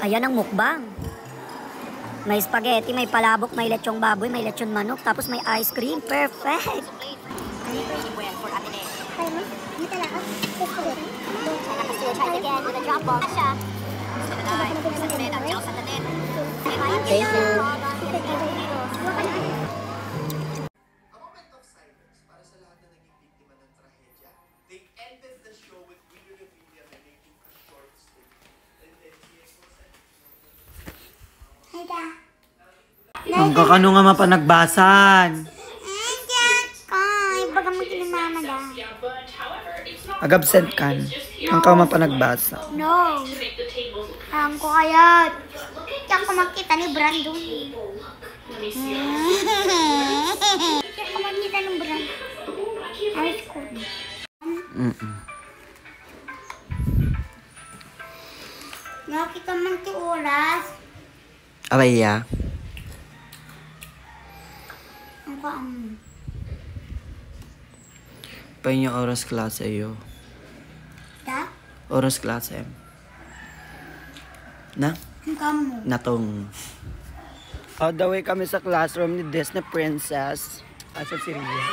Ayan ang mukbang. May spaghetti, may palabok, may lechong baboy, may lechon manok, tapos may ice cream. Perfect! Thank you. Ang kakano nga mapanagbasan. Baga magkilimama da. Agabsent kan. Ang ka mapanagbasa. No. Alam ko kaya. Diyan ko makita ni Brandon. Diyan ko makita ng Brandon. High school. Nakita man ti oras. Abay ya. Ang kaam. Pahinga oras klase yo. Da? Oras klase. Na? Ang kamo. Natong. On the way kami sa classroom ni Disney Princess. Asa si Ria.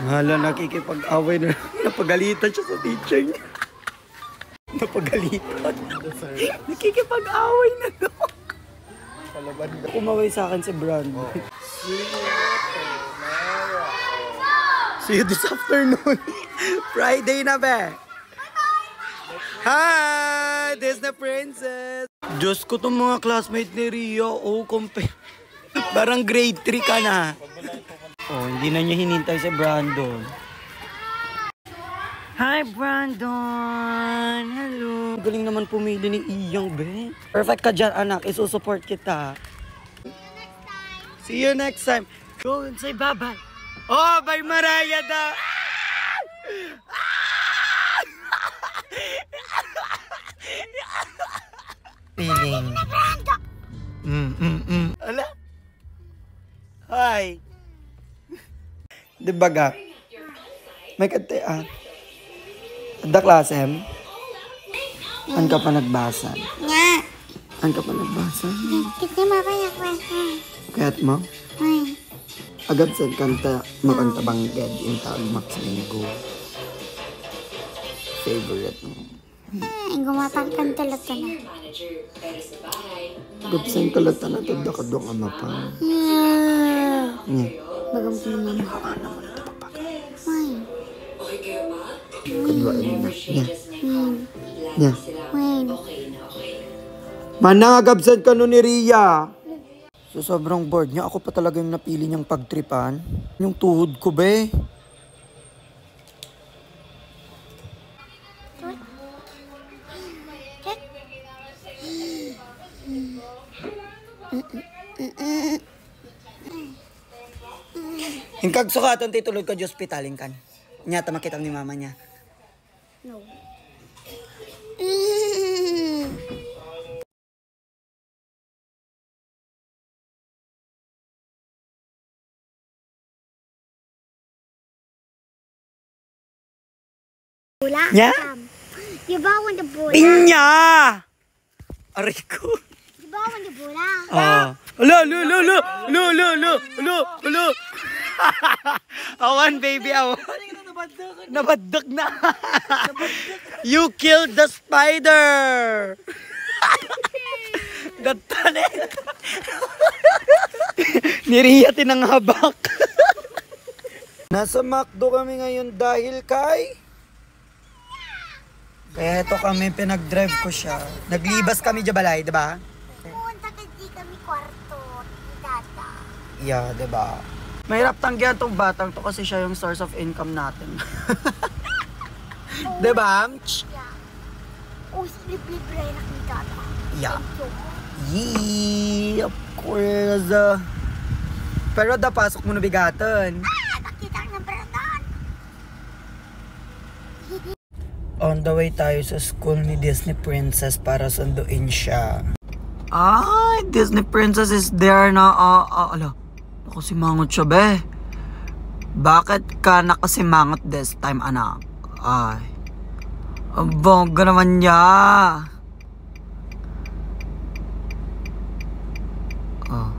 Hala, nakikipag-away na. Napagalitan siya sa teacher niya. Napagalitan. Nakikipag-away na no. Kumaway sa akin si Brando. See you this afternoon. Friday na ba? Hi! Disney Princess! Diyos ko itong mga classmate ni Rio. Oh, parang grade 3 ka na. Oh, hindi na niya hinintay si Brandon. Hi, Brandon! Hello! Galing naman pumili ni Iyang, be. Perfect ka dyan, anak. Isusupport kita. See you next time. Go and say bye-bye. Oh, bye, Mariah daw! Feeling. Ala? Hi! Di ba ga? May katian. Ada klasem? An ka pa nagbasa? Nga. An ka pa nagbasa? Kasi mapaya kwenta. Kaya't mo? Ay. Agad sa kanta, makanta bang dead in taon Max Linggo. Favorite mo. Ay, gumatang kantalata na. Gupsan kalata na ito, dakadong ama pa. Nga. Bagam ko naman. Hawa naman ito papagay. Ay. Kadwain mo na. Nga. Nga. Wait. Manang agabsan ka nun ni Ria. So sobrang bored niya, ako pa talaga yung napili niyang pagtripan. Yung tuhod ko, be. Hingkag sukaton titulog ka di hospitalin kan. Nyata makita ni mama niya. No. Bola? Nya? You bawang the bola? Pinya! Aray ko. You bawang the bola? Alo. Awan, baby, awan. Nabaddak na. You killed the spider. Gatane. Ni Ria tinanghabak. Nasa McDo kami ngayon dahil kay... Kaya ito kami, pinag-drive ko siya. Naglibas kami Jabalay, diba? Pumunta kasi kami kwarto. Data. Yeah, diba? Mahirap tanggihan tong batang to kasi siya yung source of income natin. Diba? Yeah. Oh, libre na kami data. Yeah. Thank you. Yee, of course. Pero pasok mo na bigatan. Nakita ng Brandon. On the way tayo sa school ni Disney Princess para sunduin siya. Ay, Disney Princess is there na. Ala, nakasimangot siya, be. Bakit ka nakasimangot this time, anak? Ay. Ang bongga naman niya. Oh.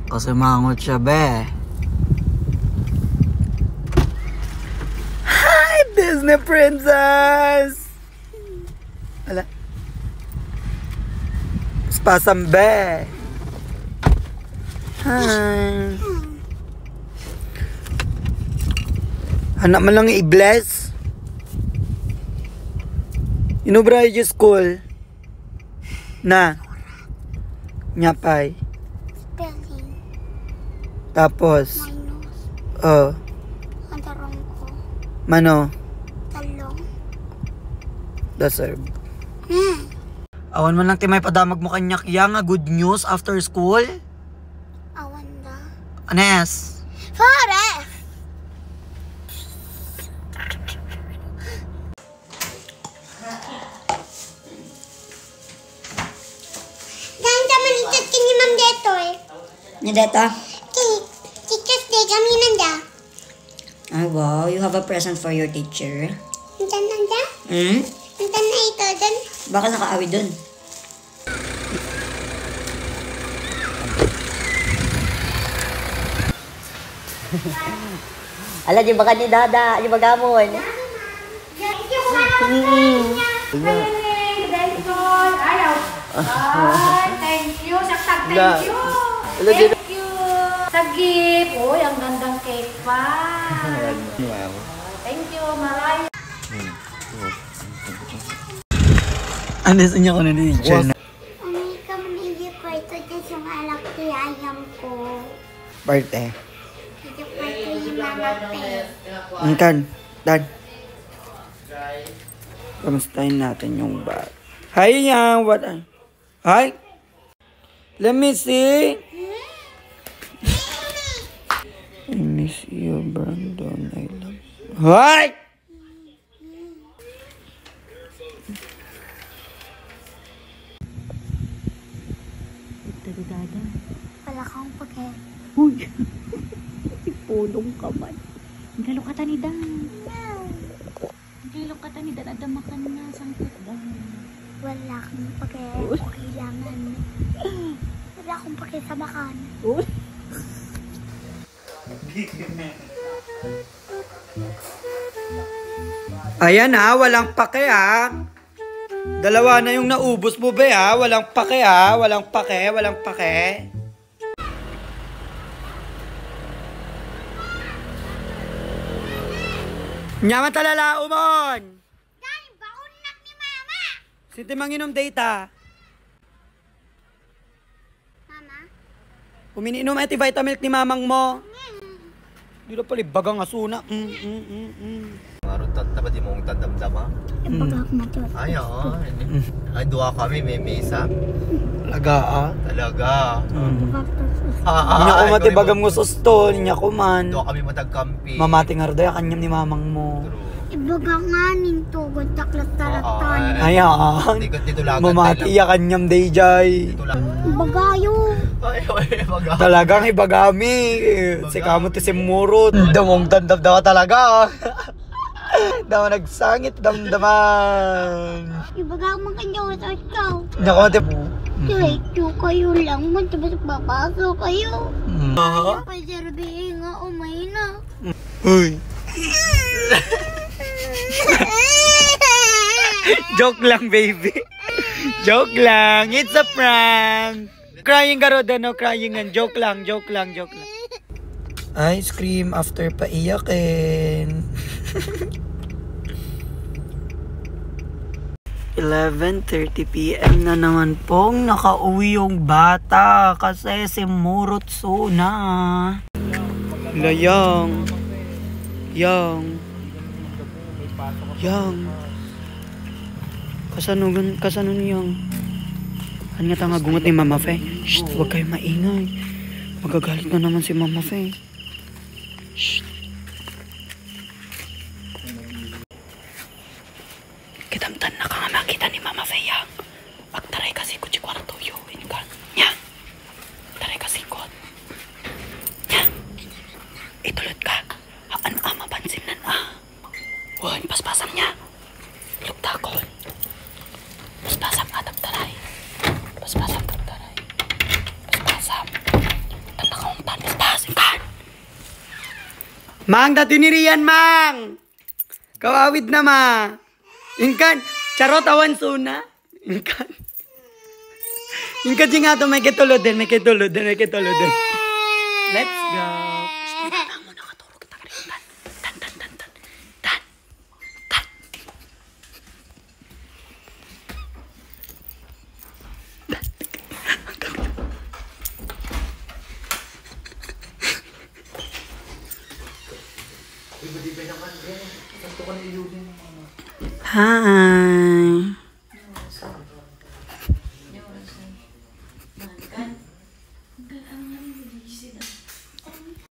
Kasi mangot siya, be. Hi, Disney Princess! Ala. Spasam, be. Hi. Anak mo lang i-bless. Inubra yung school. Na. Nyapay. Spelling. Tapos. Minus. Ang tarong ko. Mano. Talong. Deserve. Awan man lang timay padamag mo kanyak yang good news after school. Awan da. Anes. Forest! Ganda man ikat kini Ma'am Deto eh. Nya deta? Teachers Day kami nanda. Ay wow, you have a present for your teacher. Nandan nanda? Hmm? Nandan na ito doon. Baka nakaawi dun. Ala, di ba ka ni Dada? Di ba gamon? Thank you Ayaw. Thank you. Saktag thank you. Thank you. Sagip. Uy, ang gandang cake pa. Thank you, Maray. Anes niya ko na ni teacher. Umay ka manigip ko ito dyan yung alak ko ayam ko. Birthday. Ito pa ito yung mamape. Angkan. Dad. Kamustahin natin yung bat. Hi, Yang. What? Hi. Let me see. I miss you, Brandon. I love you. Hi! Wala kang pake. Uy! Ipulong ka man. Galo ka ni Dan. Galo ka ni Dan. Adama ka na. Sangkot Dan. Wala kang pake. Kailangan. Wala akong pake sa makan. Uy! Ayan ha, walang pake ha. Dalawa na yung naubos mo be ha. Walang pake ha. Walang pake, walang pake. Nyaman talala umon. Dahil baunak ni Mama. Sinti manginom data. Mama? Umininom iti vitamilk ni mamang mo. Di na pala bagang asuna. Marunong tanda di mong tandam-dama? Yung baga ako matuwa. Ay, oo. Ay, duwa kami, may mesa. Laga Talaga. Inya ko mati bagam mo susto. Inya ko man. Duwa kami matagkampi. Mamating arda kanyam ni mamang mo. Ibaga nga ning tugod taklat taratan. Ayan. Dito lang. Mamati ya kanyam day jay. Dito lang. Ibagayo. Ay, maga. Talagang ibagami. Si kamot ti simurot. Damong tandam daw talaga. Daw nagsangit damdaman. Ibaga mo kanyo sa ikaw. Inya ko mati. Diretso kayo lang mo. Tapos papasok kayo. Paserbi nga umay na. Uy. Joke lang, baby. Joke lang. It's a prank. Crying ka roda, no? Crying nga. Joke lang, joke lang, joke lang. Ice cream after paiyakin. 11:30 PM na naman pong nakauwi yung bata kasi simurot na. Layang. Yang. Kasano niyang? Ano nga tanga gungot ni Mama Fe? Shh, huwag kayo maingay. Magagalit na naman si Mama Fe. Shh. Kitamtan na ka nga makita ni Mama Fe yang. Agtaray kasi ko si kwarto yun ka. Nya. Taray kasi ko. Nya. Itulot ka. Ano mapansin nan ah. Huwag paspasam niya. Mang, dati ni Rian, Mang! Kawawid na, ma. Inkan, charot awan suna. Inkan. Inkan di nga to, may kitulod din. Let's go. Lang mo, nakatulog kita ka rin. Tan. Hi.